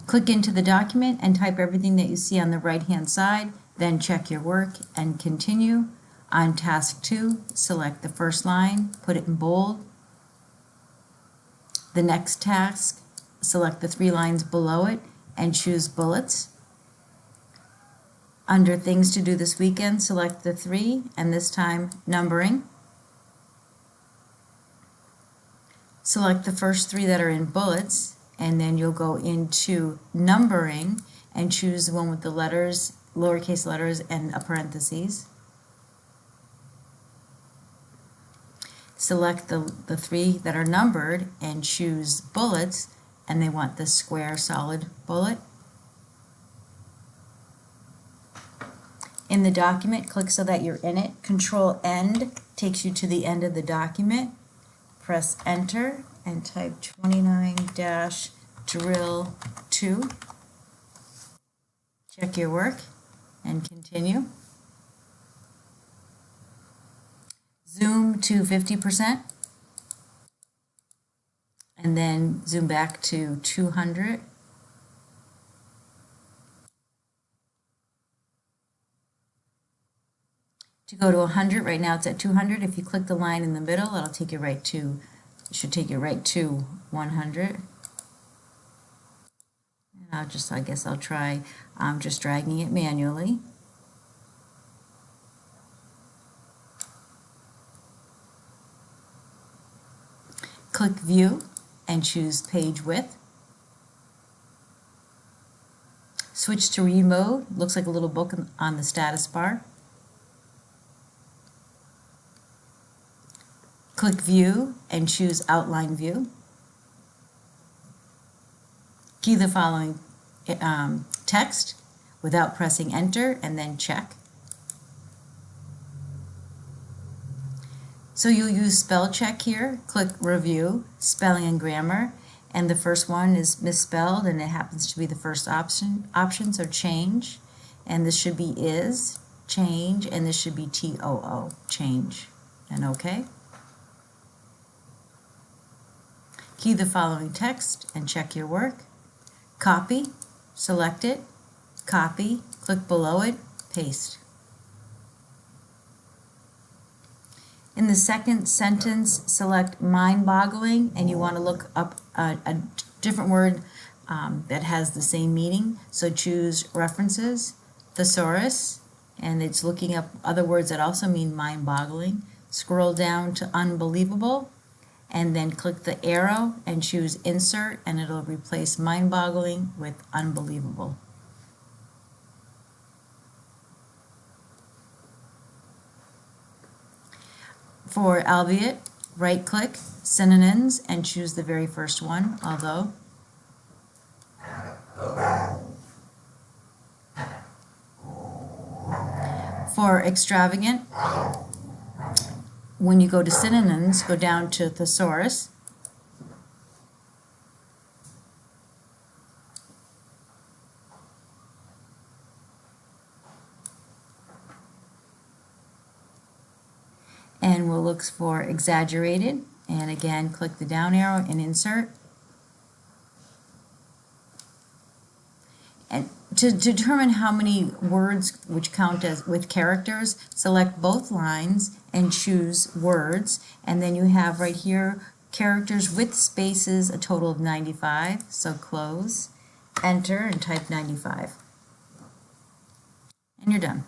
Click into the document and type everything that you see on the right-hand side, then check your work and continue. On task 2, select the first line, put it in bold. The next task, select the 3 lines below it and choose bullets. Under things to do this weekend, select the 3 and this time numbering. Select the first 3 that are in bullets and then you'll go into numbering and choose the one with the letters, lowercase letters and a parentheses. Select the 3 that are numbered and choose bullets, and they want the square solid bullet. In the document, click so that you're in it. Control End takes you to the end of the document. Press Enter and type 29-drill2. Check your work and continue. Zoom to 50% and then zoom back to 200. To go to 100, right now it's at 200. If you click the line in the middle, it'll take you right to, it should take you right to 100. And I guess I'll try just dragging it manually. Click View and choose Page Width. Switch to Read Mode. Looks like a little book on the status bar. Click View and choose Outline View. Key the following text without pressing Enter and then check. So you'll use spell check here. Click Review, Spelling and Grammar, and the first one is misspelled and it happens to be the first option, so change, and this should be is, change, and this should be TOO, change, and OK. Key the following text and check your work. Copy, select it, copy, click below it, paste. In the second sentence, select mind-boggling, and you want to look up a different word that has the same meaning. So choose references, thesaurus, and it's looking up other words that also mean mind-boggling. Scroll down to unbelievable, and then click the arrow and choose insert, and it'll replace mind-boggling with unbelievable. For albeit, right-click, synonyms, and choose the very first one, although. For extravagant, when you go to synonyms, go down to thesaurus. And we'll look for exaggerated, and again click the down arrow and insert. And to determine how many words which count as with characters, select both lines and choose words, and then you have right here characters with spaces, a total of 95, so close, enter and type 95, and you're done.